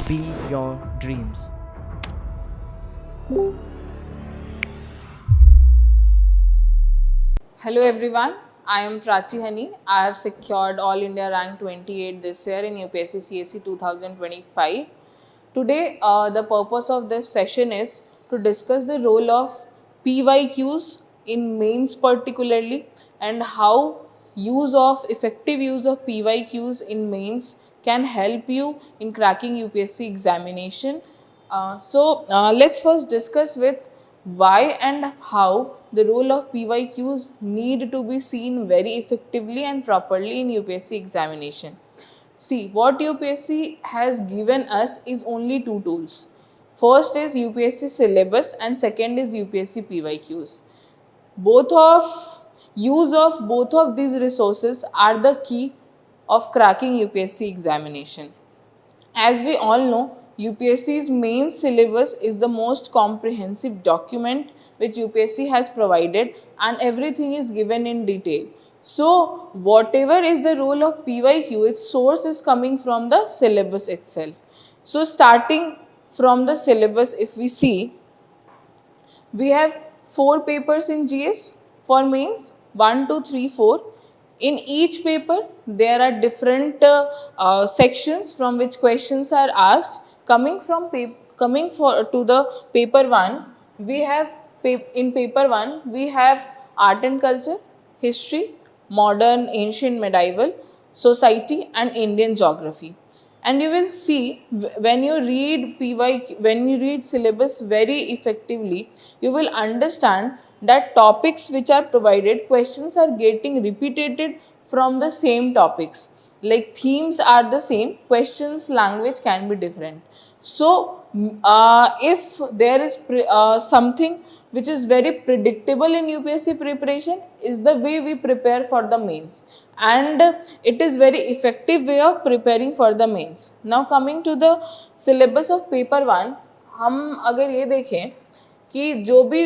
be your dreams. Hello everyone, I am Prachi Hani. I have secured All India rank 28 this year in UPSC CSE 2025. Today, the purpose of this session is to discuss the role of PYQs in mains particularly, and how effective use of PYQs in mains can help you in cracking UPSC examination. Let's first discuss with why and how the role of PYQs need to be seen very effectively and properly in UPSC examination. See, what UPSC has given us is only two tools. First is UPSC syllabus and second is UPSC PYQs. Use of both of these resources are the key of cracking UPSC examination. As we all know, UPSC's main syllabus is the most comprehensive document which UPSC has provided, and everything is given in detail. So, whatever is the role of PYQ, its source is coming from the syllabus itself. So, starting from the syllabus, if we see, we have 4 papers in GS for mains, 1, 2, 3, 4. In each paper, there are different sections from which questions are asked. Coming to the paper 1, we have in paper 1 we have art and culture, history, modern, ancient, medieval, society, and Indian geography. And you will see when you read when you read syllabus very effectively, you will understand that topics which are provided, questions are getting repeated from the same topics. Like themes are the same, questions language can be different. So if there is something which is very predictable in UPSC preparation, is the way we prepare for the mains, and it is very effective way of preparing for the mains. Now coming to the syllabus of paper 1, हम अगर ये देखें कि जो भी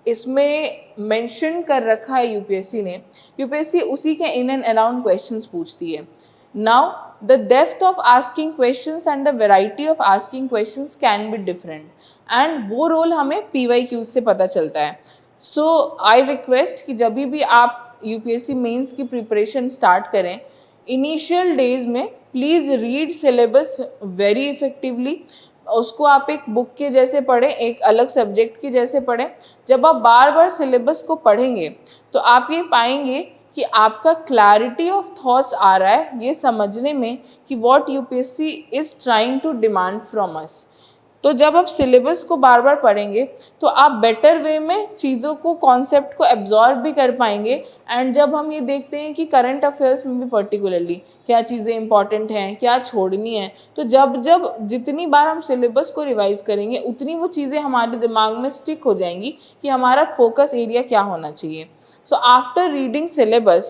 इसमें mention कर रखा है यूपीएससी ने, यूपीएससी उसी के इन एंड अराउंड क्वेश्चंस पूछती है. Now the depth of asking questions and the variety of asking questions can be different, and वो रोल हमें PYQs से पता चलता है. सो आई रिक्वेस्ट कि जब भी आप यूपीएससी मेंस की प्रिपरेशन स्टार्ट करें, इनिशियल डेज में please read syllabus very effectively. उसको आप एक बुक के जैसे पढ़ें, एक अलग सब्जेक्ट के जैसे पढ़ें. जब आप बार बार सिलेबस को पढ़ेंगे तो आप ये पाएंगे कि आपका क्लैरिटी ऑफ थॉट्स आ रहा है ये समझने में कि what UPSC is trying to demand from us. तो जब आप सिलेबस को बार बार पढ़ेंगे तो आप बेटर वे में चीज़ों को, कॉन्सेप्ट को एब्जॉर्ब भी कर पाएंगे. एंड जब हम ये देखते हैं कि करंट अफेयर्स में भी पर्टिकुलरली क्या चीज़ें इंपॉर्टेंट हैं, क्या छोड़नी है, तो जब जितनी बार हम सिलेबस को रिवाइज करेंगे उतनी वो चीज़ें हमारे दिमाग में स्टिक हो जाएंगी कि हमारा फोकस एरिया क्या होना चाहिए. So after reading syllabus,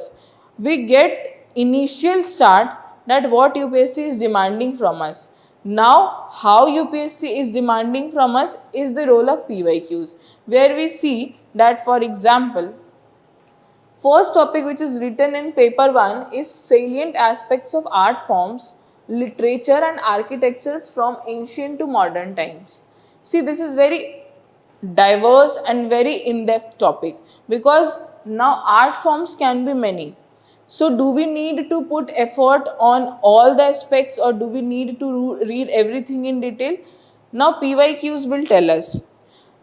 we get initial start that what UPSC is demanding from us. Now, how UPSC is demanding from us is the role of PYQs, where we see that, for example, first topic which is written in paper 1 is salient aspects of art forms, literature and architectures from ancient to modern times. See, this is very diverse and very in-depth topic, because now art forms can be many. So do we need to put effort on all the aspects, or do we need to read everything in detail? Now PYQs will tell us.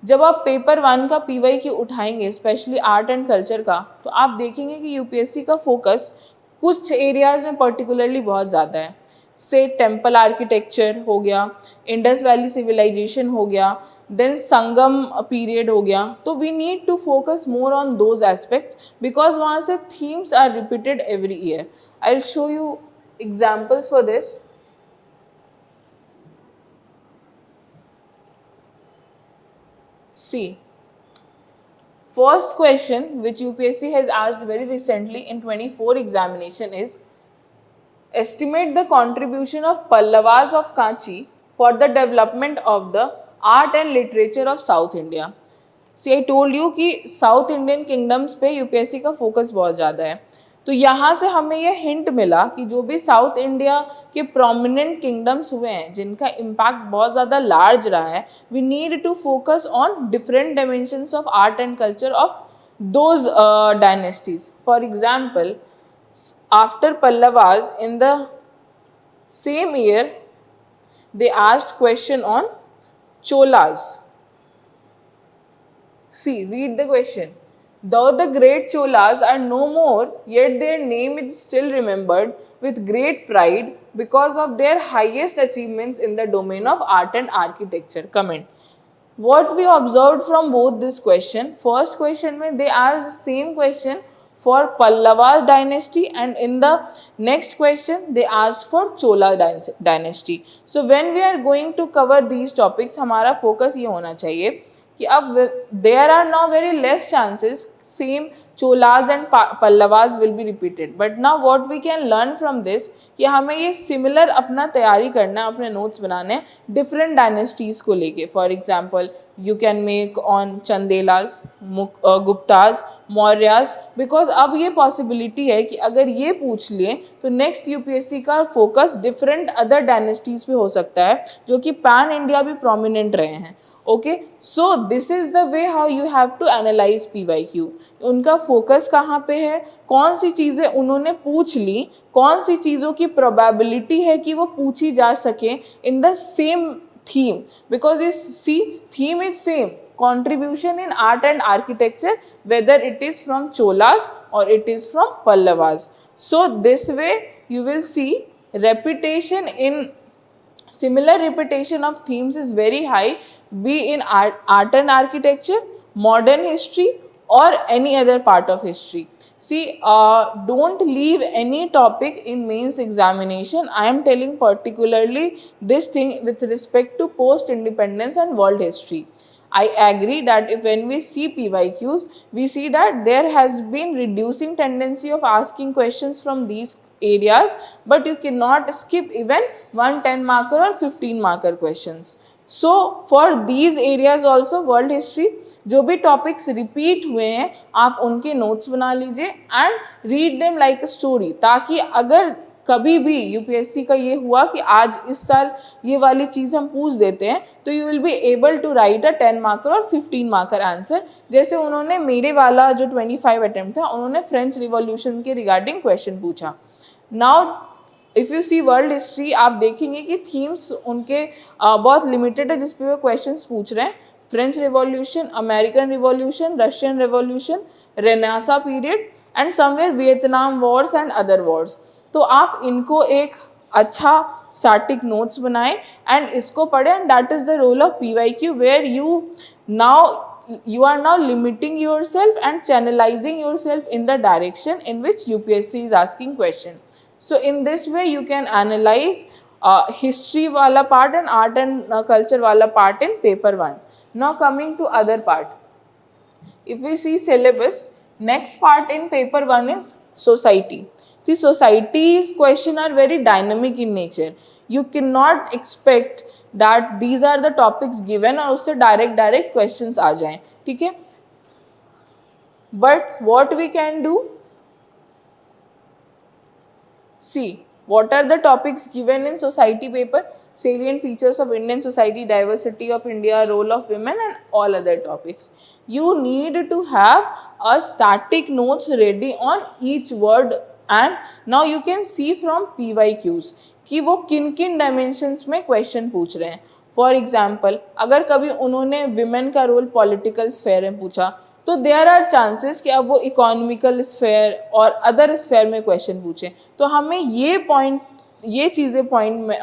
जब आप paper 1 का PYQ उठाएंगे, specially art and culture का, तो आप देखेंगे कि UPSC का फोकस कुछ एरियाज में पर्टिकुलरली बहुत ज़्यादा है. से टेम्पल आर्किटेक्चर हो गया, इंडस वैली सिविलाइजेशन हो गया, देन संगम पीरियड हो गया. तो we need to focus more on those aspects because वहाँ से themes are repeated every year. I will show you examples for this. See, first question which UPSC has asked very recently in 24 examination is, estimate the contribution of Pallavas of Kanchi for the development of the art and literature of South India. See, I told you कि South Indian kingdoms पे UPSC का focus बहुत ज़्यादा है. तो यहाँ से हमें ये हिंट मिला कि जो भी साउथ इंडिया के प्रोमिनेंट किंगडम्स हुए हैं जिनका इम्पैक्ट बहुत ज़्यादा लार्ज रहा है, we need to focus on different dimensions of art and culture of those dynasties. For example, after Pallavas in the same year they asked question on Cholas. See, read the question. Though the great Cholas are no more, yet their name is still remembered with great pride because of their highest achievements in the domain of art and architecture. Comment. What we observed from both this question, first question mein they asked the same question for Pallava dynasty, and in the next question they asked for Chola dynasty. So when we are going to cover these topics, हमारा focus ये होना चाहिए कि अब there are now very less chances same Cholas and Pallavas will be repeated, but now what we can learn from this कि हमें ये similar अपना तैयारी करना है, अपने notes बनाने हैं different dynasties को लेके. For example, you can make on Chandelas, Guptas, Mauryas, because अब ये possibility है कि अगर ये पूछ लिए तो next UPSC का focus different other dynasties पे हो सकता है जो कि pan India भी prominent रहे हैं. Okay, so this is the way how you have to analyse PYQ. उनका फोकस कहाँ पे है, कौन सी चीज़ें उन्होंने पूछ ली, कौन सी चीज़ों की प्रोबेबिलिटी है कि वो पूछी जा सके in the same theme, because you see theme is same, contribution in art and architecture, whether it is from Cholas or it is from Pallavas. So this way you will see repetition in similar repetition of themes is very high, be in art and architecture, modern history or any other part of history. See, don't leave any topic in mains examination. I am telling particularly this thing with respect to post independence and world history. I agree that if when we see PYQs, we see that there has been reducing tendency of asking questions from these areas, but you cannot skip even 1 10 marker or 15 marker questions. So for these areas also, world history, जो भी topics repeat हुए हैं आप उनके notes बना लीजिए and read them like a story, ताकि अगर कभी भी यूपीएससी का ये हुआ कि आज इस साल ये वाली चीज़ हम पूछ देते हैं तो you will be able to write a 10 marker और 15 मार्कर आंसर. जैसे उन्होंने मेरे वाला जो 25 अटेम्प्ट था उन्होंने फ्रेंच रिवॉल्यूशन के रिगार्डिंग क्वेश्चन पूछा. Now if you see world history, आप देखेंगे कि थीम्स उनके बहुत लिमिटेड है जिस पे वो क्वेश्चंस पूछ रहे हैं. French revolution, American revolution, Russian revolution, renaissance period and somewhere Vietnam Wars and other Wars. तो आप इनको एक अच्छा स्टैटिक नोट्स बनाएं एंड इसको पढ़ें, and that is the role of PYQ where you are now limiting yourself and channelizing yourself in the direction in which UPSC is asking question. So in this way you can analyze history wala part and art and culture wala part in paper 1. Now coming to other part, if we see syllabus, next part in paper 1 is society. See, society's question are very dynamic in nature. You cannot expect that these are the topics given और उससे direct questions आ जाएं, ठीक है. But what we can do, see, what are the topics given in society paper? Salient features of Indian society, diversity of India, role of women and all other topics. You need to have a static notes ready on each word, and now you can see from PYQs कि वो किन किन dimensions में question पूछ रहे हैं. For example, अगर कभी उन्होंने विमेन का रोल पॉलिटिकल स्फेयर में पूछा तो देयर आर चांसेस कि अब वो इकोनॉमिकल स्फेयर और अदर स्फेयर में क्वेश्चन पूछें. तो हमें ये चीज़ें पॉइंट में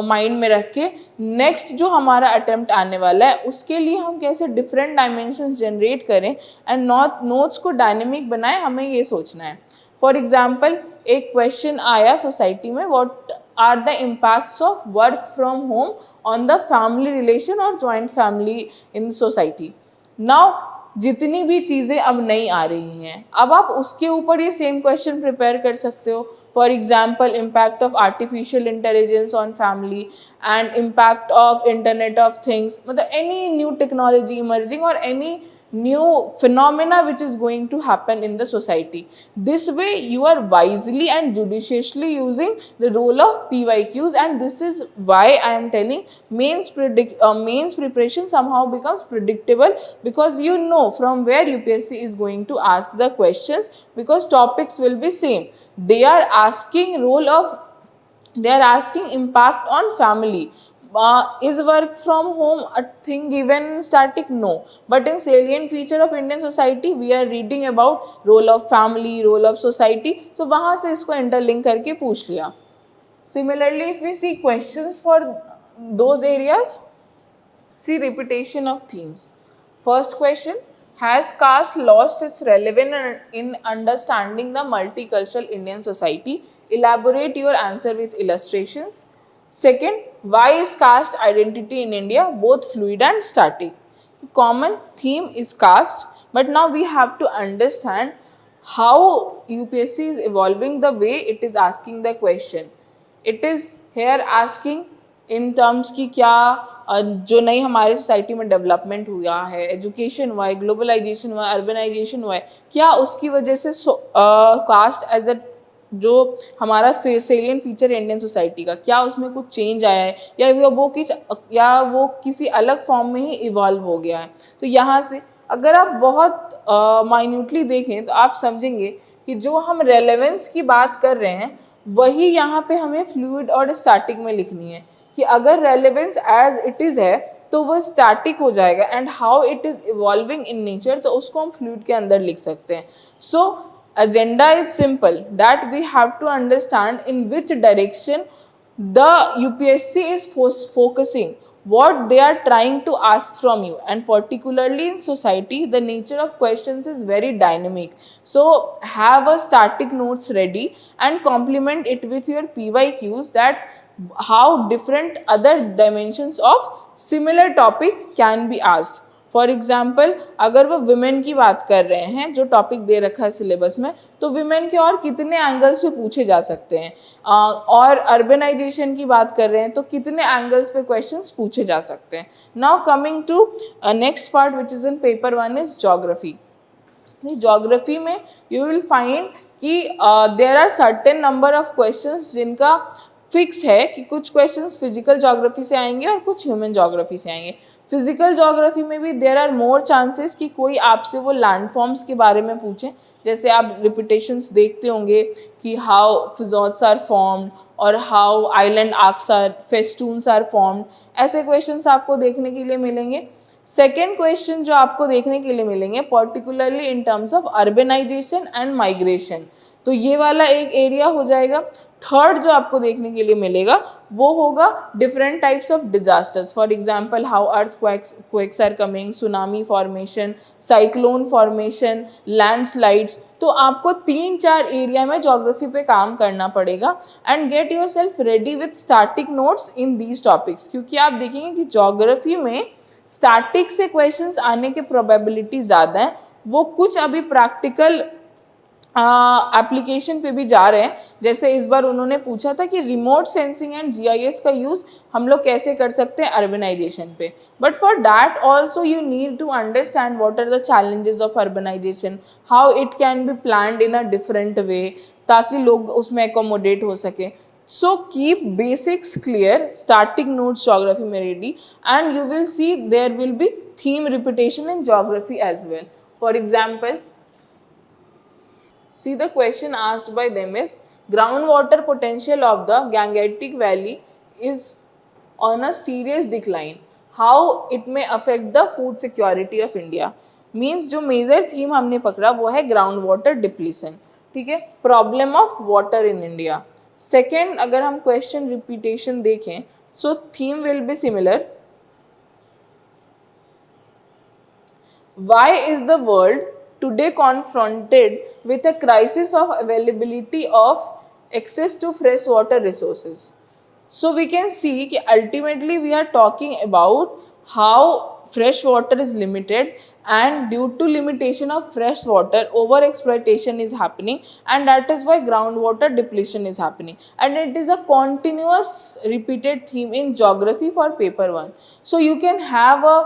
माइंड में रख के नेक्स्ट जो हमारा अटेम्प्ट आने वाला है उसके लिए हम कैसे डिफरेंट डायमेंशंस जनरेट करें एंड नोट्स को डायनेमिक बनाएं, हमें ये सोचना है. फॉर एग्जाम्पल, एक क्वेश्चन आया सोसाइटी में, what are the impacts of work from home on the family relation और joint family in society. Now जितनी भी चीज़ें अब नई आ रही हैं, अब आप उसके ऊपर ये सेम क्वेश्चन प्रिपेयर कर सकते हो. For example, impact of artificial intelligence on family and impact of internet of things, मतलब एनी न्यू टेक्नोलॉजी इमर्जिंग और any new phenomena which is going to happen in the society. This way you are wisely and judiciously using the role of PYQs, and this is why I am telling mains preparation somehow becomes predictable, because you know from where UPSC is going to ask the questions, because topics will be same. They are asking impact on family. Is work from home a thing given in static? No. But in salient feature of Indian society, we are reading about role of family, role of society. So वहाँ से इसको interlink करके पूछ लिया. Similarly, if we see questions for those areas, see repetition of themes. First question, has caste lost its relevance in understanding the multicultural Indian society? Elaborate your answer with illustrations. Second, why is caste identity in India both fluid and static? Common theme is caste, but now we have to understand how UPSC is evolving the way it is asking the question. It is here asking in terms की क्या जो नई हमारे society में development हुआ है, education हुआ है, ग्लोबलाइजेशन हुआ है, अर्बनाइजेशन हुआ है, क्या उसकी वजह से कास्ट एज अ जो हमारा सेलियंट फीचर है इंडियन सोसाइटी का, क्या उसमें कुछ चेंज आया है या वो किसी अलग फॉर्म में ही इवॉल्व हो गया है. तो यहाँ से अगर आप बहुत माइन्यूटली देखें तो आप समझेंगे कि जो हम रेलेवेंस की बात कर रहे हैं वही यहाँ पे हमें फ्लूइड और स्टैटिक में लिखनी है, कि अगर रेलेवेंस एज इट इज़ है तो वो स्टैटिक हो जाएगा, and how it is evolving in nature तो उसको हम फ्लूइड के अंदर लिख सकते हैं. सो agenda is simple, that we have to understand in which direction the UPSC is focusing, what they are trying to ask from you, and particularly in society the nature of questions is very dynamic. So have a static notes ready and complement it with your PYQs, that how different other dimensions of similar topic can be asked. For example अगर वो women की बात कर रहे हैं, जो topic दे रखा है सिलेबस में, तो विमेन के और कितने एंगल्स पे पूछे जा सकते हैं, और अर्बनाइजेशन की बात कर रहे हैं तो कितने एंगल्स पे क्वेश्चंस पूछे जा सकते हैं. Now coming to next part which is in paper 1 is geography. Geography में यू विल फाइंड कि there are certain number of questions जिनका फिक्स है कि कुछ क्वेश्चंस फिजिकल ज्योग्राफी से आएंगे और कुछ ह्यूमन ज्योग्राफी से आएंगे. फिजिकल ज्योग्राफी में भी देयर आर मोर चांसेस कि कोई आपसे वो लैंडफॉर्म्स के बारे में पूछें, जैसे आप रिपीटेशंस देखते होंगे कि हाउ फिजॉट्स आर फॉर्म्ड और how island arcs or festoons are formed. ऐसे क्वेश्चंस आपको देखने के लिए मिलेंगे. सेकेंड क्वेश्चन जो आपको देखने के लिए मिलेंगे particularly in terms of urbanisation and migration, तो ये वाला एक एरिया हो जाएगा. थर्ड जो आपको देखने के लिए मिलेगा वो होगा different types of disasters. For example how earthquakes are coming, tsunami formation, cyclone formation, landslides. तो आपको 3-4 एरिया में ज्योग्राफी पे काम करना पड़ेगा, and get yourself ready with static notes in these topics, क्योंकि आप देखेंगे कि ज्योग्राफी में स्टैटिक से क्वेश्चंस आने की प्रोबेबिलिटी ज़्यादा है. वो कुछ अभी प्रैक्टिकल एप्लीकेशन पे भी जा रहे हैं. जैसे इस बार उन्होंने पूछा था कि रिमोट सेंसिंग एंड GIS का यूज़ हम लोग कैसे कर सकते हैं अर्बनाइजेशन पे. But for that also you need to understand what are the challenges of urbanisation, how it can be planned in a different way, ताकि लोग उसमें एकोमोडेट हो सके. So keep basics clear, starting notes geography में ready, and you will see there will be theme repetition in geography as well. For example, see the question asked by them is groundwater potential of the Gangetic Valley is on a serious decline. How it may affect the food security of India. Means जो major theme हमने पकड़ा वो है ground water depletion. ठीक है, problem of water in India. Second अगर हम question repetition देखें so theme will be similar. Why is the world today confronted with a crisis of availability of access to fresh water resources. So we can see कि ultimately we are talking about how fresh water is limited, and due to limitation of fresh water over exploitation is happening, and that is why groundwater depletion is happening, and it is a continuous repeated theme in geography for paper 1. So you can have a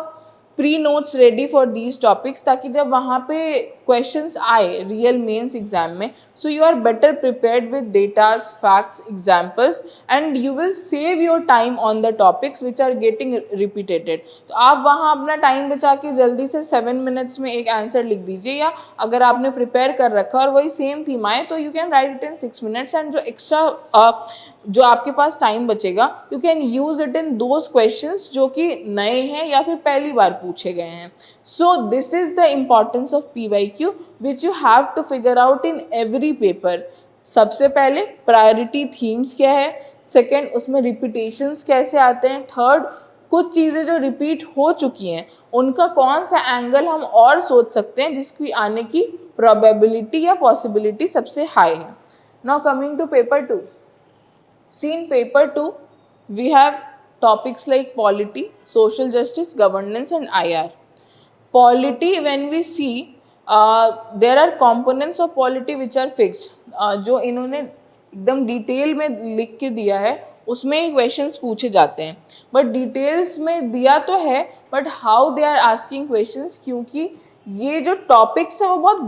pre notes ready for these topics, ताकि जब वहाँ पे questions आए real mains exam में, so you are better prepared with datas, facts, examples, and you will save your time on the topics which are getting repeated. तो आप वहाँ अपना टाइम बचा के जल्दी से 7 मिनट्स में एक आंसर लिख दीजिए, या अगर आपने प्रिपेयर कर रखा और वही सेम थीम आए तो you can right it in 6 minutes, and जो एक्स्ट्रा जो आपके पास टाइम बचेगा you can use it in those questions जो कि नए हैं या फिर पहली बार पूछे गए हैं। So this is the importance of PYQ which you have to figure out in every paper. सबसे पहले प्रायोरिटी थीम्स क्या है, सेकेंड उसमें रिपीटेशंस कैसे आते हैं, थर्ड कुछ चीज़ें जो रिपीट हो चुकी हैं उनका कौन सा एंगल हम और सोच सकते हैं जिसकी आने की प्रोबेबिलिटी या पॉसिबिलिटी सबसे हाई है। Now coming to paper 2, see in paper 2 we have topics like polity, social justice, governance and IR. Polity, when we see there are components of polity which are fixed, जो इन्होंने एकदम detail में लिख के दिया है उसमें ही क्वेश्चंस पूछे जाते हैं, बट डिटेल्स में दिया तो है but how they are asking questions, क्योंकि ये जो टॉपिक्स हैं वो बहुत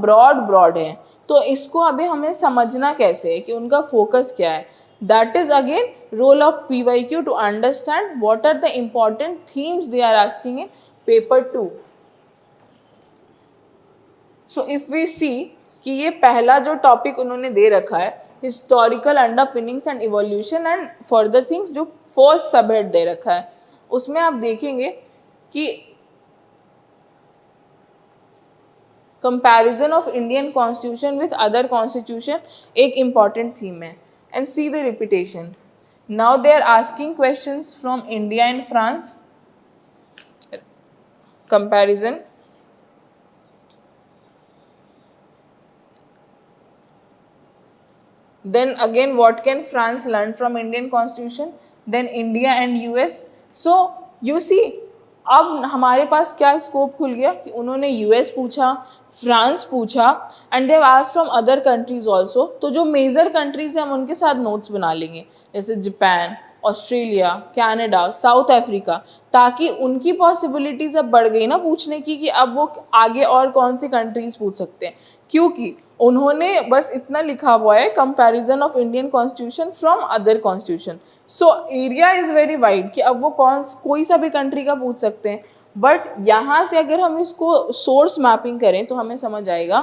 ब्रॉड हैं, तो इसको अभी हमें समझना कैसे है कि उनका फोकस क्या है। That is again role of PYQ to understand what are the important themes they are asking in paper 2. So if we see कि ये पहला जो टॉपिक उन्होंने दे रखा है historical underpinnings and evolution and further things, जो फर्स्ट सबहेड दे रखा है उसमें आप देखेंगे कि comparison of Indian constitution with other constitution एक इम्पॉर्टेंट थीम है। And see the repetition. Now they are asking questions from India and France. Comparison. Then again, what can France learn from Indian Constitution? Then India and US. So you see, अब हमारे पास क्या scope खुल गया कि उन्होंने US पूछा, France पूछा, and they asked from other countries also. तो जो मेजर कंट्रीज हैं हम उनके साथ नोट्स बना लेंगे, जैसे Japan, Australia, Canada, south Africa, ताकि उनकी पॉसिबिलिटीज़ अब बढ़ गई ना पूछने की कि अब वो आगे और कौन सी कंट्रीज पूछ सकते हैं, क्योंकि उन्होंने बस इतना लिखा हुआ है comparison of Indian constitution from other constitution. So area is very wide कि अब वो कोई सा भी कंट्री का पूछ सकते हैं, बट यहाँ से अगर हम इसको सोर्स मैपिंग करें तो हमें समझ आएगा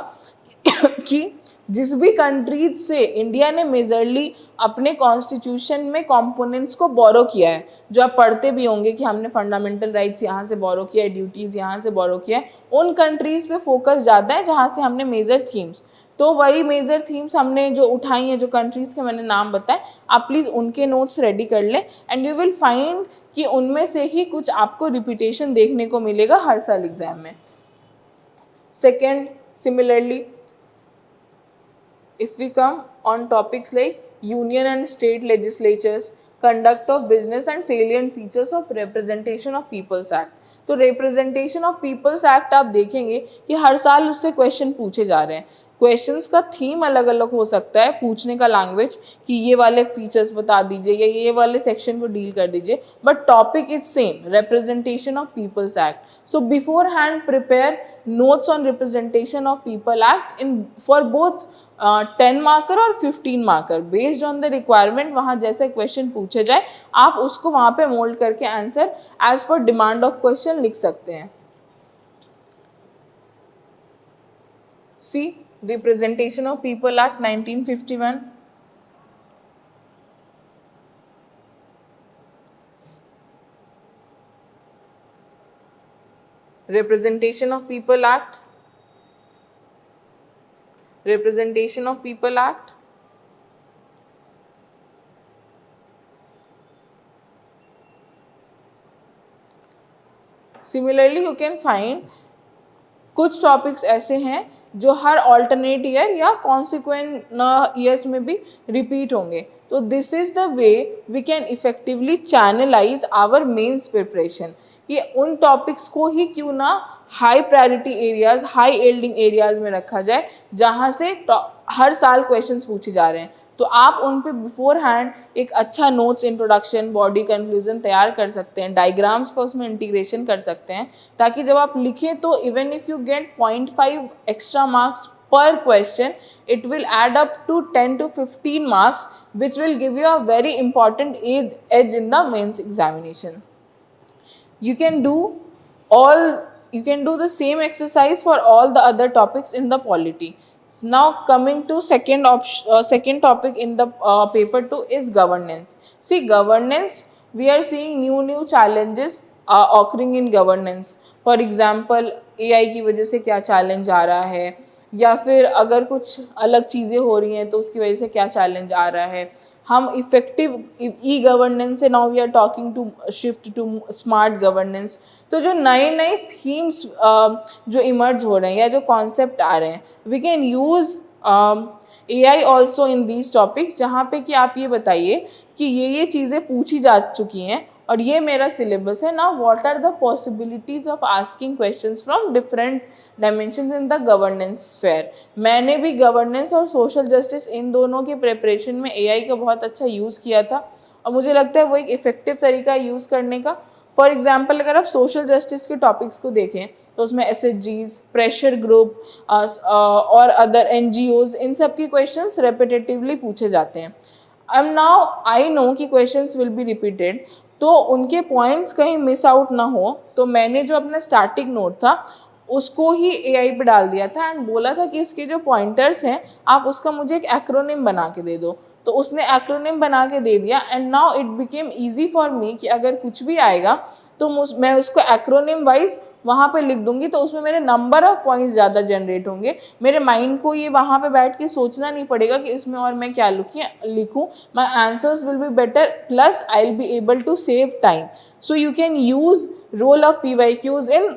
कि जिस भी कंट्रीज से इंडिया ने मेजरली अपने कॉन्स्टिट्यूशन में कंपोनेंट्स को बोरो किया है, जो आप पढ़ते भी होंगे कि हमने फंडामेंटल राइट्स यहाँ से बोरो किया है, ड्यूटीज़ यहाँ से बोरो किया है, उन कंट्रीज़ पे फोकस ज़्यादा है जहाँ से हमने मेजर थीम्स, तो वही मेजर थीम्स हमने जो उठाई हैं, जो कंट्रीज़ के मैंने नाम बताए, आप प्लीज़ उनके नोट्स रेडी कर लें एंड यू विल फाइंड कि उनमें से ही कुछ आपको रिपीटेशन देखने को मिलेगा हर साल एग्जाम में। Second, similarly if we come on topics like union and state legislatures, conduct of business and salient features of representation of people's act, तो representation of people's act आप देखेंगे कि हर साल उससे क्वेश्चन पूछे जा रहे हैं। क्वेश्चंस का थीम अलग अलग हो सकता है, पूछने का लैंग्वेज कि ये वाले फीचर्स बता दीजिए या ये वाले सेक्शन को डील कर दीजिए, but topic is same, representation of peoples act. So beforehand prepare notes on representation of people act in for both 10 marker और 15 marker based on the requirement। वहाँ जैसे क्वेश्चन पूछे जाए आप उसको वहाँ पे मोल्ड करके answer as per demand of question लिख सकते हैं। See representation of people act 1951, Representation of People Act, Representation of People Act, Similarly you can find कुछ टॉपिक्स ऐसे हैं जो हर ऑल्टरनेट ईयर या कॉन्सिक्वेंट ईयर्स में भी रिपीट होंगे। तो this is the way we can effectively channelise our mains preparation कि उन टॉपिक्स को ही क्यों ना high priority areas, high yielding areas में रखा जाए, जहाँ से हर साल क्वेश्चंस पूछे जा रहे हैं, तो आप उन पे बिफोर हैंड एक अच्छा नोट्स, इंट्रोडक्शन, बॉडी कंक्लूजन तैयार कर सकते हैं, डायग्राम्स का उसमें इंटीग्रेशन कर सकते हैं, ताकि जब आप लिखें तो even if you get 0.5 extra marks per question, it will add up to 10 to 15 marks, which will give you a very important edge in the mains examination. You can do the same exercise for all the other topics in the polity. So now coming to second topic in the paper 2 is governance. See, governance, we are seeing new challenges occurring in governance. For example, AI की वजह से क्या challenge आ रहा है, या फिर अगर कुछ अलग चीज़ें हो रही हैं तो उसकी वजह से क्या चैलेंज आ रहा है. हम इफ़ेक्टिव ई गवर्नेंस से now we are talking to shift to smart governance. तो जो नए थीम्स जो इमर्ज हो रहे हैं या जो कॉन्सेप्ट आ रहे हैं, we can use AI also in these topics, जहाँ पे कि आप ये बताइए कि ये चीज़ें पूछी जा चुकी हैं और ये मेरा सिलेबस है. Now what are the possibilities of asking questions from different dimensions in the governance sphere. मैंने भी गवर्नेंस और सोशल जस्टिस इन दोनों के प्रिपरेशन में AI का बहुत अच्छा यूज़ किया था और मुझे लगता है वो एक इफ़ेक्टिव तरीका है यूज़ करने का. फॉर एग्जाम्पल, अगर आप सोशल जस्टिस के टॉपिक्स को देखें तो उसमें SHGs, प्रेशर ग्रुप और अदर NGOs, इन सब के क्वेश्चंस रेपिटेटिवली पूछे जाते हैं. आई नो कि क्वेश्चंस विल बी रिपीटेड, तो उनके पॉइंट्स कहीं मिस आउट ना हो, तो मैंने जो अपना स्टैटिक नोट था उसको ही AI पे डाल दिया था एंड बोला था कि इसके जो पॉइंटर्स हैं आप उसका मुझे एक एक्रोनिम बना के दे दो. तो उसने एक्रोनिम बना के दे दिया and now it became easy for me कि अगर कुछ भी आएगा तो मैं उसको एक्रोनिम वाइज वहाँ पे लिख दूंगी, तो उसमें मेरे नंबर ऑफ पॉइंट्स ज़्यादा जनरेट होंगे. मेरे माइंड को ये वहाँ पे बैठ के सोचना नहीं पड़ेगा कि इसमें और मैं क्या लिखूँ. My answers will be better, plus I will be able to save time. So you can use role of PYQs in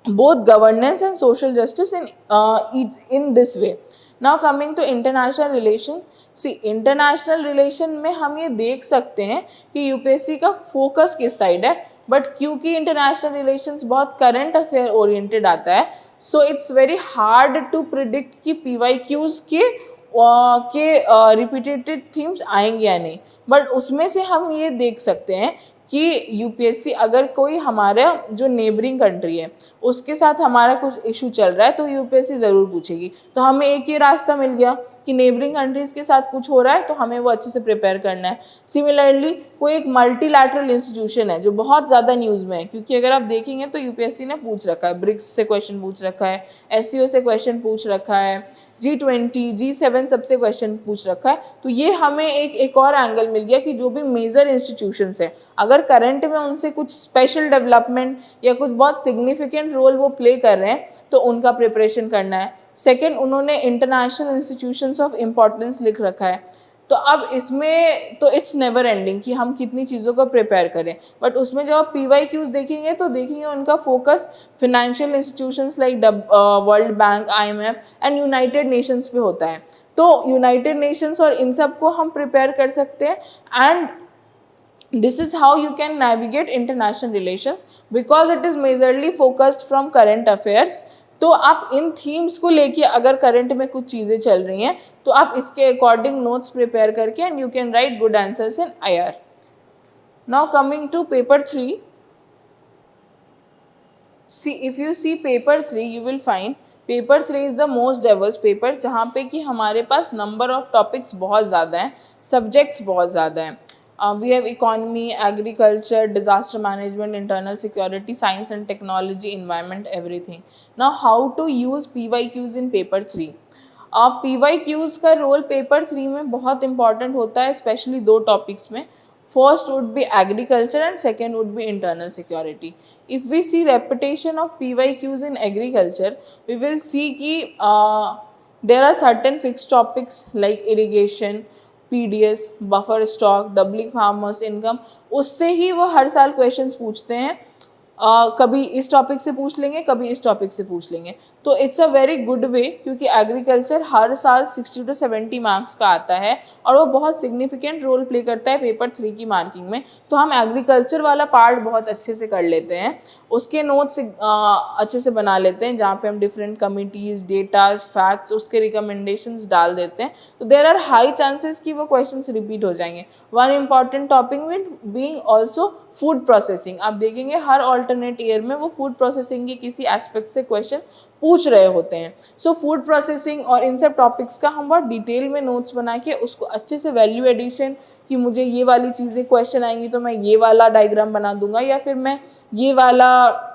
both governance and social justice in this way. Now coming to international relation. See, international relation में हम ये देख सकते हैं कि UPSC का focus किस side है, बट क्योंकि इंटरनेशनल रिलेशंस बहुत करंट अफेयर ओरिएंटेड आता है, so it's very hard to predict कि PYQs के रिपीटेड थीम्स आएंगे या नहीं. बट उसमें से हम ये देख सकते हैं कि UPSC अगर कोई हमारा जो नेबरिंग कंट्री है उसके साथ हमारा कुछ इशू चल रहा है तो UPSC ज़रूर पूछेगी. तो हमें एक ही रास्ता मिल गया कि नेबरिंग कंट्रीज़ के साथ कुछ हो रहा है तो हमें वो अच्छे से प्रिपेयर करना है. सिमिलरली कोई एक मल्टीलैटरल इंस्टीट्यूशन है जो बहुत ज़्यादा न्यूज़ में है, क्योंकि अगर आप देखेंगे तो UPSC ने पूछ रखा है, ब्रिक्स से क्वेश्चन पूछ रखा है, SCO से क्वेश्चन पूछ रखा है, G20, G7 सबसे क्वेश्चन पूछ रखा है. तो ये हमें एक और एंगल मिल गया कि जो भी मेजर इंस्टीट्यूशंस हैं अगर करंट में उनसे कुछ स्पेशल डेवलपमेंट या कुछ बहुत सिग्निफिकेंट रोल वो प्ले कर रहे हैं तो उनका प्रिपरेशन करना है. सेकेंड, उन्होंने इंटरनेशनल इंस्टीट्यूशंस ऑफ इम्पोर्टेंस लिख रखा है. तो अब इसमें तो इट्स नेवर एंडिंग कि हम कितनी चीज़ों को प्रिपेयर करें. बट उसमें जब आप PYQs देखेंगे तो देखेंगे उनका focus financial institutions like world bank, IMF and United Nations पे होता है. तो यूनाइटेड नेशंस और इन सब को हम प्रिपेयर कर सकते हैं and this is how you can navigate international relations because it is majorly focused from current affairs. तो आप इन थीम्स को लेके अगर करंट में कुछ चीज़ें चल रही हैं तो आप इसके अकॉर्डिंग नोट्स प्रिपेयर करके and you can write good answers in IR. Now coming to paper 3. See, if you see paper 3 you will find paper 3 is the most diverse paper, जहाँ पे कि हमारे पास नंबर ऑफ टॉपिक्स बहुत ज़्यादा हैं, subjects बहुत ज़्यादा हैं. We have economy, agriculture, disaster management, internal security, science and technology, environment, everything. Now how to use PYQs in paper 3. PYQs का रोल पेपर 3 में बहुत इंपॉर्टेंट होता है, स्पेशली दो टॉपिक्स में. First would be agriculture and second would be internal security. If we see repetition of PYQs in agriculture, we will see कि there are certain fixed topics like irrigation, PDS, buffer stock, doubling farmers income, उससे ही वो हर साल questions पूछते हैं. कभी इस topic से पूछ लेंगे, कभी इस टॉपिक से पूछ लेंगे। तो it's a very good way, क्योंकि एग्रीकल्चर हर साल 60 to 70 मार्क्स का आता है और वो बहुत सिग्निफिकेंट रोल प्ले करता है पेपर 3 की मार्किंग में। तो हम एग्रीकल्चर वाला पार्ट बहुत अच्छे से कर लेते हैं, उसके नोट्स अच्छे से बना लेते हैं, जहाँ पे हम डिफरेंट कमिटीज़, डेटाज, फैक्ट्स, उसके रिकमेंडेशंस डाल देते हैं। तो देयर आर हाई चांसेस कि वो क्वेश्चंस रिपीट हो जाएंगे। One important topic with being also food processing. आप देखेंगे हर ऑल्टरनेट ईयर में वो फूड प्रोसेसिंग के किसी एस्पेक्ट से क्वेश्चन पूछ रहे होते हैं। सो फूड प्रोसेसिंग और इन सब टॉपिक्स का हम बहुत डिटेल में नोट्स बना के उसको अच्छे से वैल्यू एडिशन, कि मुझे ये वाली चीज़ें क्वेश्चन आएंगी तो मैं ये वाला डायग्राम बना दूंगा, या फिर मैं ये वाला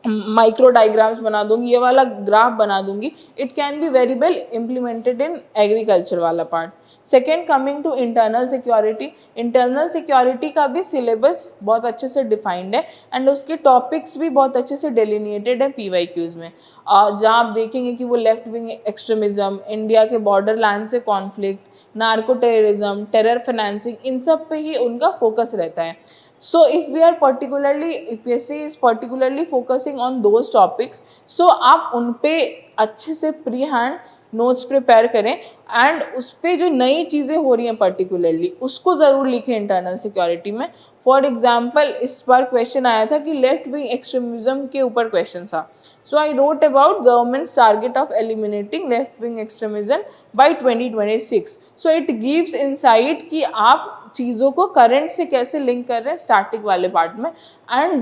माइक्रो डायग्राम्स बना दूंगी, ये वाला ग्राफ बना दूंगी। It can be very well implemented in agriculture वाला part. Second, coming to internal security. Internal security का भी सिलेबस बहुत अच्छे से डिफाइंड है एंड उसके टॉपिक्स भी बहुत अच्छे से डेलिनेटेड है PYQs में, जहाँ आप देखेंगे कि वो लेफ्ट विंग एक्सट्रीमिज्म, इंडिया के बॉर्डर लैंड से conflict, narco terrorism, terror financing, इन सब पे ही उनका फोकस रहता है। So if we are particularly, UPSC is particularly focusing on those topics, so आप उन पे अच्छे से प्री हैंड नोट्स प्रिपेयर करें एंड उस पर जो नई चीज़ें हो रही हैं पर्टिकुलरली उसको ज़रूर लिखें इंटरनल सिक्योरिटी में। फॉर एग्जाम्पल इस बार क्वेश्चन आया था कि लेफ्ट विंग एक्सट्रीमिज्म के ऊपर क्वेश्चन था। So I wrote about government's target of eliminating left wing extremism by 2026। So it gives insight कि आप चीज़ों को करंट से कैसे लिंक कर रहे हैं स्टैटिक वाले पार्ट में, and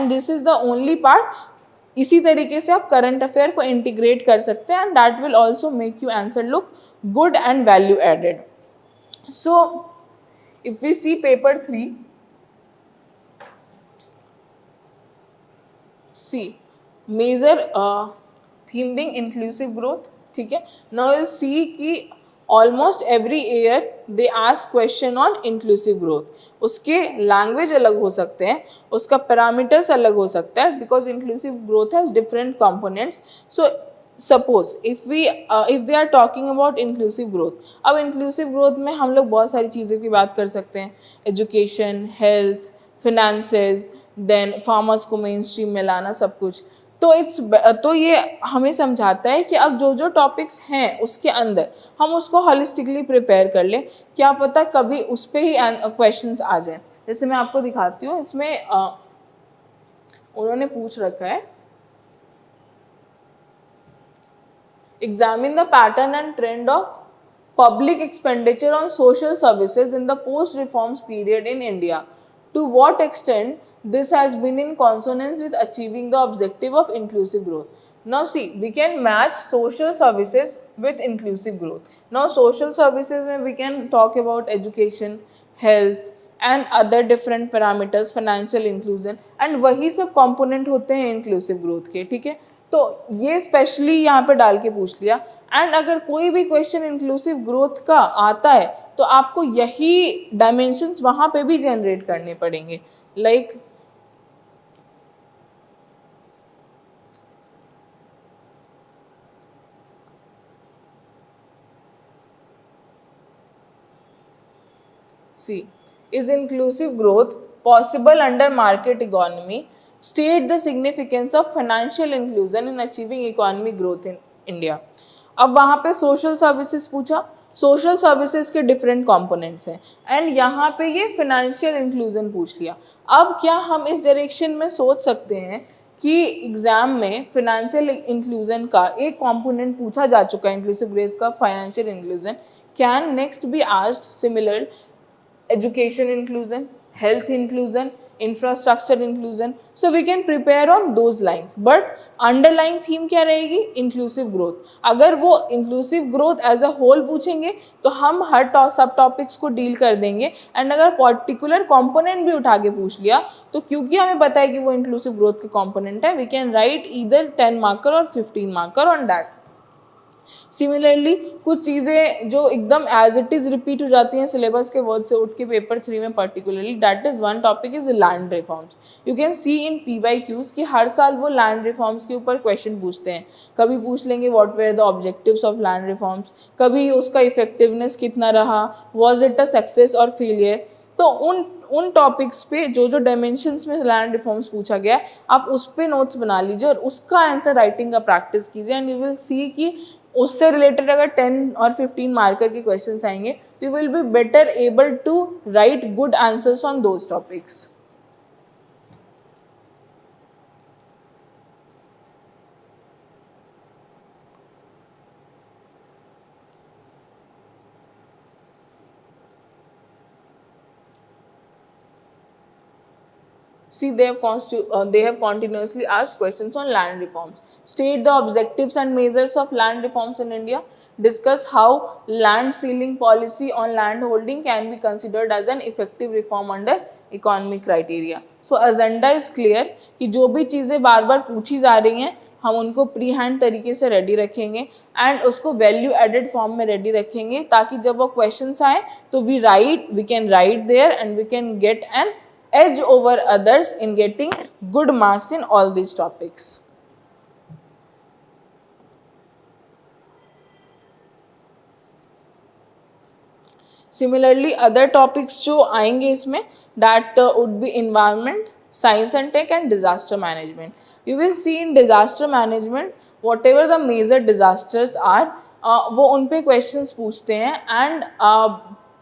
this is the only part. इसी तरीके से आप करंट अफेयर को इंटीग्रेट कर सकते हैं and that will also make you answer look good and value added. So if we see paper 3, see major theme being inclusive growth, ठीक है। नाउ विल सी कि almost every year they ask question on inclusive growth. उसके language अलग हो सकते हैं, उसका parameters अलग हो सकता है, because inclusive growth has different components. So suppose if they are talking about inclusive growth, अब इंक्लूसिव ग्रोथ में हम लोग बहुत सारी चीज़ों की बात कर सकते हैं, education, health, finances, then farmers को मेन स्ट्रीम में लाना, सब कुछ। तो ये हमें समझाता है कि अब जो जो टॉपिक्स हैं उसके अंदर हम उसको हॉलिस्टिकली प्रिपेयर कर लें, क्या पता कभी उस पर ही क्वेश्चंस आ जाए। जैसे मैं आपको दिखाती हूँ, इसमें उन्होंने पूछ रखा है, examine the pattern and trend of public expenditure on social services in the post reforms period in India, to what extent this has been in consonance with achieving the objective of inclusive growth. Now see, we can match social services with inclusive growth. Now social services mein we can talk about education, health and other different parameters, financial inclusion, and वही सब component होते हैं inclusive growth के, ठीक है। तो ये specially यहाँ पे डाल के पूछ लिया, एंड अगर कोई भी क्वेश्चन इंक्लूसिव ग्रोथ का आता है तो आपको यही डायमेंशंस वहाँ पे भी जनरेट करने पड़ेंगे। Like See, is inclusive growth possible under market economy? State the significance of financial inclusion in achieving economic growth in India. अब वहाँ पे सोशल सर्विसेज पूछा, सोशल सर्विसेज के डिफरेंट कंपोनेंट्स हैं, एंड यहाँ पे ये फिनेंशियल इंक्लूजन पूछ लिया। अब क्या हम इस डायरेक्शन में सोच सकते हैं कि एग्जाम में फिनेंशियल इंक्लूजन का एक कंपोनेंट पूछा जा चुका है, इंक्लूसिव ग्रोथ का financial inclusion, can next be asked similar education inclusion, health inclusion, infrastructure inclusion, so we can prepare on those lines, but underlying theme क्या रहेगी? inclusive growth। अगर वो inclusive growth as a whole पूछेंगे तो हम हर सब topics को deal कर देंगे, एंड अगर पर्टिकुलर कंपोनेंट भी उठा के पूछ लिया तो क्योंकि हमें पता है कि वो inclusive growth के कंपोनेंट है, we can write either 10 marker और 15 marker on that। सिमिलरली कुछ चीज़ें जो एकदम एज इट इज़ रिपीट हो जाती हैं सिलेबस के वर्ड से उठ के पेपर 3 में particularly, that is one topic is land reforms. You can see in PYQs कि हर साल वो लैंड रिफॉर्म्स के ऊपर क्वेश्चन पूछते हैं। कभी पूछ लेंगे what were the objectives of land reforms, कभी उसका इफेक्टिवनेस कितना रहा, वॉज इट अ सक्सेस और फेलियर। तो उन टॉपिक्स पे जो जो डायमेंशंस में लैंड रिफॉर्म्स पूछा गया है, आप उस पे नोट्स बना लीजिए और उसका आंसर राइटिंग का प्रैक्टिस कीजिए, एंड यू विल सी कि उससे रिलेटेड अगर 10 और 15 मार्कर के क्वेश्चंस आएंगे तो you will be better able to write good answers on those topics. See, they have continuously asked questions on land reforms. State the objectives and measures of land reforms in India. Discuss how land ceiling policy on land holding can be considered as an effective reform under economic criteria. So, agenda is clear कि जो भी चीज़ें बार बार पूछी जा रही हैं हम उनको प्री हैंड तरीके से रेडी रखेंगे एंड उसको वैल्यू एडेड फॉर्म में रेडी रखेंगे, ताकि जब वो क्वेश्चंस आए तो we can write there and we can get an edge over others in getting good marks in all these topics. Similarly, other topics जो आएंगे इसमें that would be environment, science and tech and disaster management. You will see in disaster management whatever the major disasters are, वो उन पे questions पूछते हैं and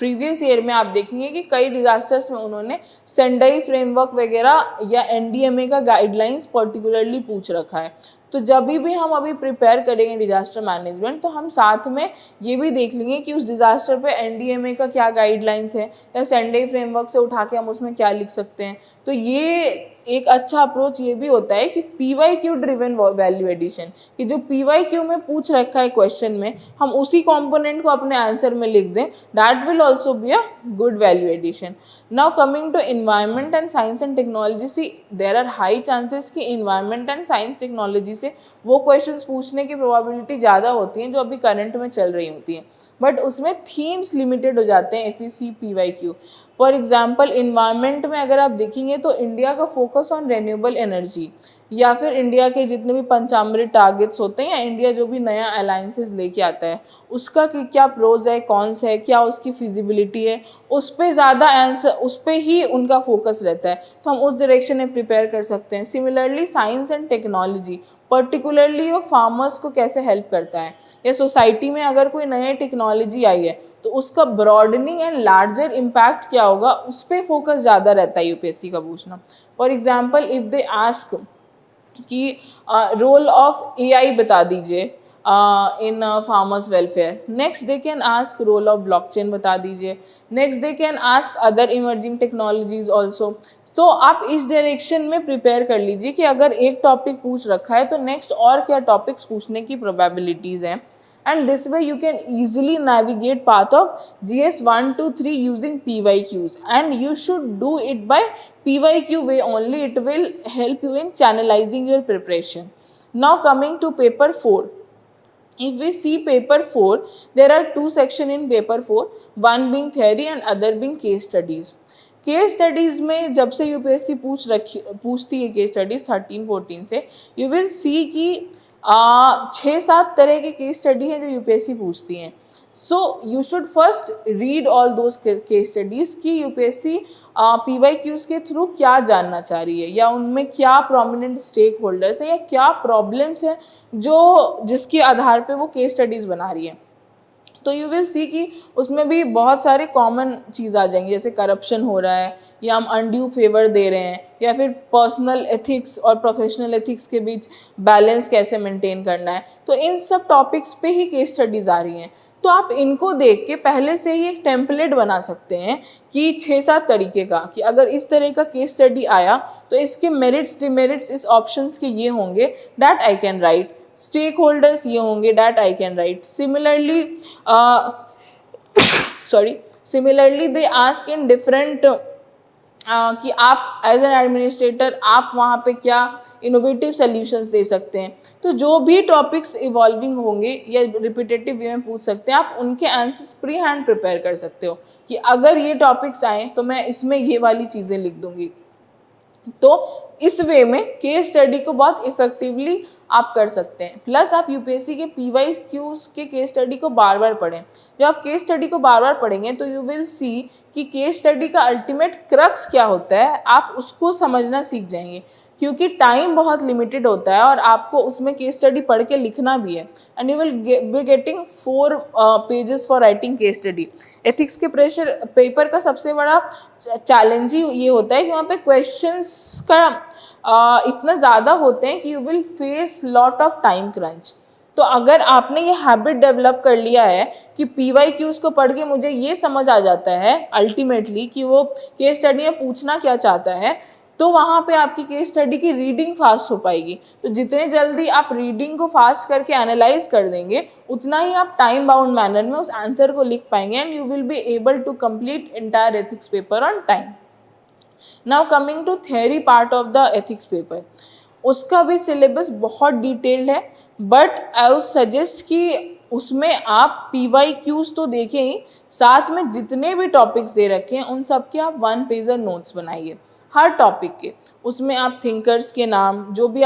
previous year में आप देखेंगे कि कई डिजास्टर्स में उन्होंने सेंडाई फ्रेमवर्क वगैरह या एनडीएमए का गाइडलाइंस पर्टिकुलरली पूछ रखा है. तो जब भी हम अभी प्रिपेयर करेंगे डिजास्टर मैनेजमेंट तो हम साथ में ये भी देख लेंगे कि उस डिजास्टर पे एनडीएमए का क्या गाइडलाइंस है या सेंडाई फ्रेमवर्क से उठा के हम उसमें क्या लिख सकते हैं. तो ये एक अच्छा अप्रोच ये भी होता है कि PYQ ड्रिवन वैल्यू एडिशन, कि जो PYQ में पूछ रखा है क्वेश्चन में हम उसी कंपोनेंट को अपने आंसर में लिख दें. That will also be a good value addition. Now coming to environment and science and technology, see there are high chances कि इन्वायरमेंट एंड साइंस टेक्नोलॉजी से वो क्वेश्चंस पूछने की प्रोबेबिलिटी ज़्यादा होती हैं जो अभी करंट में चल रही होती हैं, बट उसमें थीम्स लिमिटेड हो जाते हैं if you see PYQ. For example environment में अगर आप देखेंगे तो इंडिया का फोकस ऑन रेन्यूएबल एनर्जी या फिर इंडिया के जितने भी पंचामृत टारगेट्स होते हैं या इंडिया जो भी नया अलायंसेस लेके आता है उसका क्या प्रोज है कॉन्स है, क्या उसकी फिजिबिलिटी है, उस पर ज़्यादा आंसर, उस पर ही उनका फोकस रहता है, तो हम उस डायरेक्शन में प्रिपेयर कर सकते हैं. Similarly science and technology particularly वो फार्मर्स को कैसे हेल्प करता है या सोसाइटी में अगर कोई नई टेक्नोलॉजी आई है तो उसका ब्रॉडनिंग एंड लार्जर इम्पैक्ट क्या होगा उस पर फोकस ज़्यादा रहता है यूपीएससी का पूछना. For example if they ask कि रोल ऑफ AI बता दीजिए in farmers welfare, next they can ask role of blockchain बता दीजिए, next they can ask other emerging technologies also. तो आप इस डायरेक्शन में प्रिपेयर कर लीजिए कि अगर एक टॉपिक पूछ रखा है तो नेक्स्ट और क्या टॉपिक्स पूछने की प्रोबेबिलिटीज़ हैं. And this way you can easily navigate path of GS 1 to 3 using PYQs, and you should do it by PYQ way only. It will help you in channelizing your preparation. Now coming to paper 4. If we see paper 4, there are two sections in paper 4, one being theory and other being case studies. Case studies में जब से UPSC पूछती है case studies 13-14 से, you will see कि 6-7 तरह के case study हैं जो यूपीएससी पूछती हैं. So you should first read all those case studies कि यूपीएससी PYQs के थ्रू क्या जानना चाह रही है या उनमें क्या प्रोमिनेंट स्टेक होल्डर्स हैं या क्या प्रॉब्लम्स हैं जिसके आधार पे वो केस स्टडीज़ बना रही है. तो यू विल सी कि उसमें भी बहुत सारे कॉमन चीज़ आ जाएंगी, जैसे करप्शन हो रहा है या हम अनड्यू फेवर दे रहे हैं या फिर पर्सनल एथिक्स और प्रोफेशनल एथिक्स के बीच बैलेंस कैसे मेंटेन करना है. तो इन सब टॉपिक्स पे ही केस स्टडीज़ आ रही हैं. तो आप इनको देख के पहले से ही एक टेम्पलेट बना सकते हैं कि 6-7 तरीके का, कि अगर इस तरह का केस स्टडी आया तो इसके मेरिट्स डिमेरिट्स इस ऑप्शंस के ये होंगे, that I can write. Stakeholders ये होंगे, that I can write. Similarly they ask in different कि आप एज एन एडमिनिस्ट्रेटर आप वहाँ पे क्या इनोवेटिव सॉल्यूशंस दे सकते हैं. तो जो भी टॉपिक्स इवॉल्विंग होंगे या रिपीटेटिव वे में पूछ सकते हैं, आप उनके आंसर्स प्री हैंड प्रिपेयर कर सकते हो कि अगर ये टॉपिक्स आएँ तो मैं इसमें ये वाली चीज़ें लिख दूँगी. तो इस वे में केस स्टडी को बहुत इफेक्टिवली आप कर सकते हैं। प्लस आप यूपीएससी के PYQs के केस स्टडी को बार बार पढ़ें। जब आप केस स्टडी को बार बार पढ़ेंगे तो यू विल सी कि केस स्टडी का अल्टीमेट क्रक्स क्या होता है, आप उसको समझना सीख जाएंगे, क्योंकि टाइम बहुत लिमिटेड होता है और आपको उसमें केस स्टडी पढ़ के लिखना भी है। And you will be getting 4 pages for writing case study. Ethics के पेपर का सबसे बड़ा चैलेंज ही ये होता है कि वहाँ पे क्वेश्चंस का इतना ज़्यादा होते हैं कि you will face lot of time crunch. तो अगर आपने ये हैबिट डेवलप कर लिया है कि PYQs को पढ़ के मुझे ये समझ आ जाता है अल्टीमेटली कि वो केस स्टडी में पूछना क्या चाहता है, तो वहाँ पे आपकी केस स्टडी की रीडिंग फास्ट हो पाएगी। तो जितने जल्दी आप रीडिंग को फास्ट करके एनालाइज कर देंगे, उतना ही आप टाइम बाउंड मैनर में उस आंसर को लिख पाएंगे and you will be able to complete entire ethics paper on time. Now coming to theory part of the ethics paper, उसका भी सिलेबस बहुत डिटेल्ड है, बट आई वुड सजेस्ट कि उसमें आप PYQs तो देखें ही, साथ में जितने भी टॉपिक्स दे रखे हैं उन सब के आप 1 पेजर नोट्स बनाइए हर टॉपिक के। उसमें आप थिंकर्स के नाम, जो भी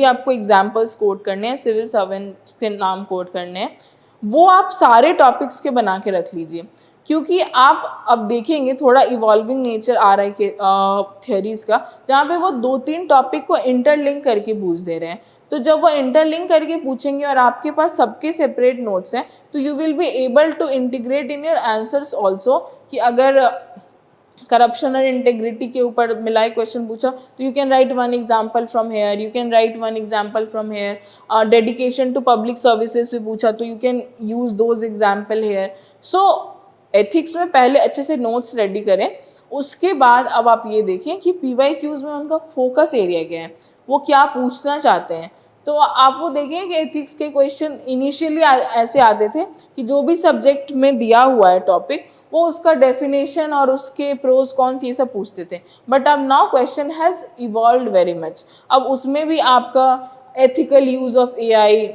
आपको एग्जाम्पल्स कोट करने हैं, सिविल सर्वेंट्स के नाम कोट करने हैं, वो आप सारे टॉपिक्स के बना के रख लीजिए, क्योंकि आप अब देखेंगे थोड़ा इवॉल्विंग नेचर आ रहा है थ्योरीज का, जहाँ पे वो 2-3 टॉपिक को इंटरलिंक करके पूछ दे रहे हैं। तो जब वो इंटरलिंक करके पूछेंगे और आपके पास सबके सेपरेट नोट्स हैं, तो you will be able to integrate in your answers also. कि अगर करप्शन और इंटेग्रिटी के ऊपर मिलाए क्वेश्चन पूछा तो you can write 1 example from here, you can write 1 example from here. Dedication to public services पे पूछा तो you can use those example here. So ethics में पहले अच्छे से नोट्स रेडी करें, उसके बाद अब आप ये देखें कि PYQs में उनका फोकस एरिया क्या है, वो क्या पूछना चाहते हैं। तो आप वो देखें कि एथिक्स के क्वेश्चन इनिशियली ऐसे आते थे कि जो भी सब्जेक्ट में दिया हुआ है टॉपिक, वो उसका डेफिनेशन और उसके प्रोज कॉन्स ये सब पूछते थे। बट अब now question has evolved very much. अब उसमें भी आपका ethical use of AI,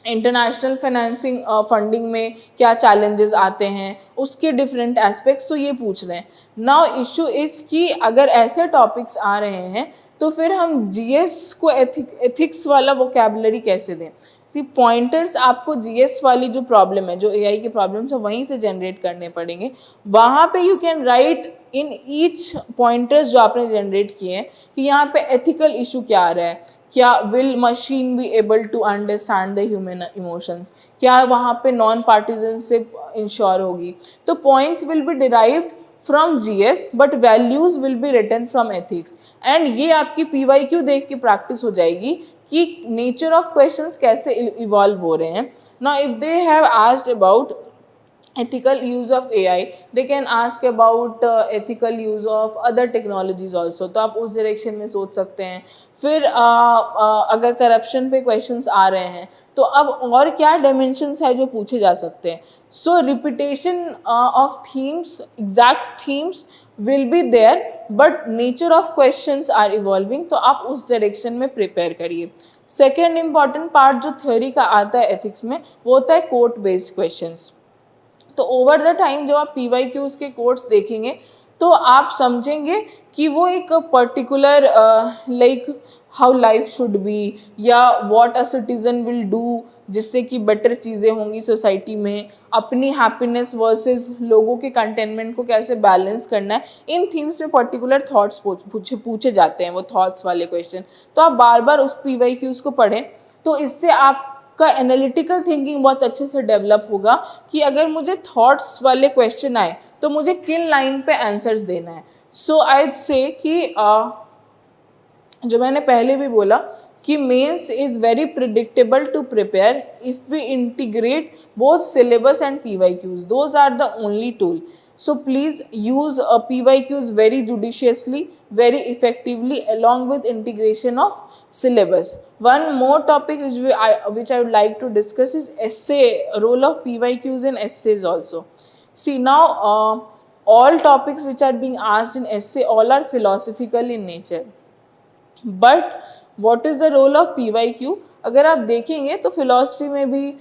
international financing funding में क्या चैलेंजेस आते हैं, उसके डिफरेंट एस्पेक्ट्स, तो ये पूछ रहे हैं। नाउ इशू इस कि अगर ऐसे टॉपिक्स आ रहे हैं तो फिर हम GS को एथिक्स वाला वोकैबुलरी कैसे दें। कि पॉइंटर्स आपको GS वाली जो प्रॉब्लम है, जो AI की प्रॉब्लम्स है, वहीं से जनरेट करने पड़ेंगे। वहाँ पे you can right in each pointers जो आपने जनरेट किए हैं कि यहाँ पे एथिकल इशू क्या आ रहा है, क्या will machine be able to understand the human emotions, क्या वहाँ पे नॉन पार्टिजनशिप इंश्योर होगी। तो points will be derived from GS but values will be written from ethics. And ये आपकी PYQ देख के प्रैक्टिस हो जाएगी कि नेचर ऑफ क्वेश्चंस कैसे इवॉल्व हो रहे हैं। Now if they have asked about ethical use of AI, they can ask about ethical use of other technologies also, तो आप उस डायरेक्शन में सोच सकते हैं। फिर अगर करप्शन पे क्वेश्चंस आ रहे हैं तो अब और क्या डायमेंशंस है जो पूछे जा सकते हैं। So repetition of themes, exact themes will be there, but nature of questions are evolving, तो आप उस डायरेक्शन में प्रिपेयर करिए। सेकेंड इंपॉर्टेंट पार्ट जो थ्योरी का आता है एथिक्स में, वो होता है कोर्ट बेस्ड क्वेश्चंस। तो ओवर द टाइम जब आप PYQs के कोर्स देखेंगे तो आप समझेंगे कि वो एक particular like how life should be, या what a citizen will do जिससे कि बेटर चीज़ें होंगी सोसाइटी में, अपनी हैप्पीनेस वर्सेस लोगों के कंटेनमेंट को कैसे बैलेंस करना है। इन थीम्स में पर्टिकुलर थॉट्स पूछे जाते हैं, वो थॉट्स वाले क्वेश्चन। तो आप बार बार उस PYQs को पढ़ें, तो इससे आप का एनालिटिकल थिंकिंग बहुत अच्छे से डेवलप होगा कि अगर मुझे थॉट्स वाले क्वेश्चन आए तो मुझे किन लाइन पे आंसर्स देना है। सो आई से कि जो मैंने पहले भी बोला कि mains is very predictable to prepare if we integrate both syllabus and PYQs, those are the only tool. So please use PYQs very judiciously, very effectively, along with integration of syllabus. One more topic which I would like to discuss is essay, role of PYQs in essays also. See now, all topics which are being asked in essay, all are philosophical in nature. But what is the role of PYQ? अगर आप देखेंगे तो philosophy में भी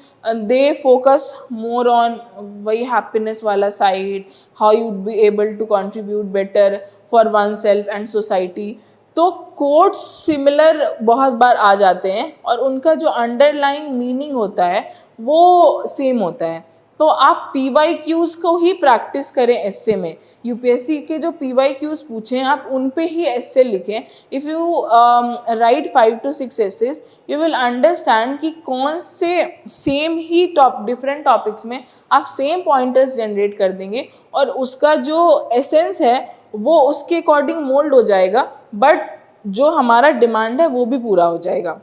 they focus more on वही happiness वाला side, how you be able to contribute better for oneself and society. तो codes similar बहुत बार आ जाते हैं और उनका जो अंडरलाइंग मीनिंग होता है वो सेम होता है। तो आप PYQs को ही प्रैक्टिस करें एस्से में। यूपीएससी के जो PYQs पूछें आप उन पे ही एस्से लिखें। If you right 5 to 6 essays you will understand कि कौन से सेम ही डिफरेंट टॉपिक्स में आप सेम पॉइंटर्स जनरेट कर देंगे और उसका जो एसेंस है वो उसके अकॉर्डिंग मोल्ड हो जाएगा, बट जो हमारा डिमांड है वो भी पूरा हो जाएगा।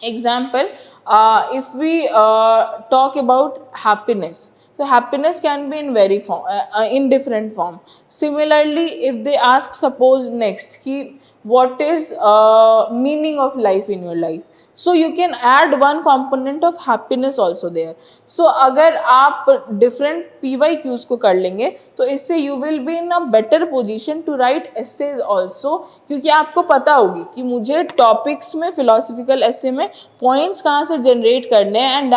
Example, if we talk about happiness, so happiness can be in in different form. Similarly, if they ask suppose next ki what is meaning of life in your life, so you can add one component of happiness also there. So अगर आप different PYQs को कर लेंगे तो इससे you will be in a better position to write essays also, क्योंकि आपको पता होगी कि मुझे टॉपिक्स में फिलोसफिकल एसे में पॉइंट्स कहाँ से जनरेट करने हैं and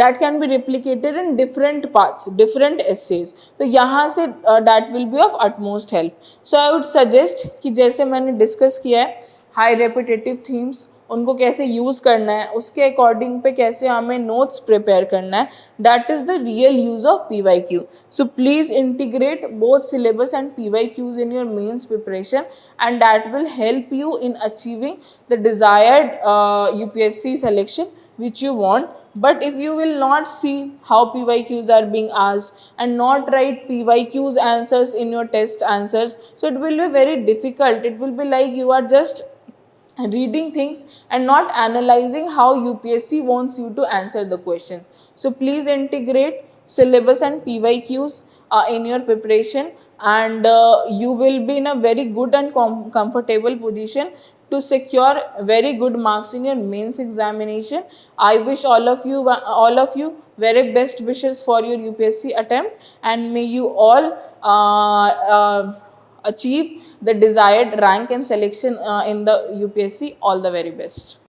that can be replicated in different parts, different essays. तो यहाँ से that will be of utmost help. So I would suggest कि जैसे मैंने डिस्कस किया है हाई रेपिटेटिव थीम्स, उनको कैसे यूज़ करना है, उसके अकॉर्डिंग पे कैसे हमें नोट्स प्रिपेयर करना है, that is the real use of PYQ. So please integrate both syllabus and PYQs in your mains preparation, and that will help you in achieving the desired UPSC selection which you want. But if you will not see how PYQs are being asked and not write PYQs answers in your test answers, so it will be very difficult. It will be like you are just reading things and not analyzing how UPSC wants you to answer the questions. So please integrate syllabus and PYQs in your preparation, and you will be in a very good and comfortable position to secure very good marks in your mains examination. I wish all of you very best wishes for your UPSC attempt, and may you all achieve the desired rank and selection in the UPSC. All the very best.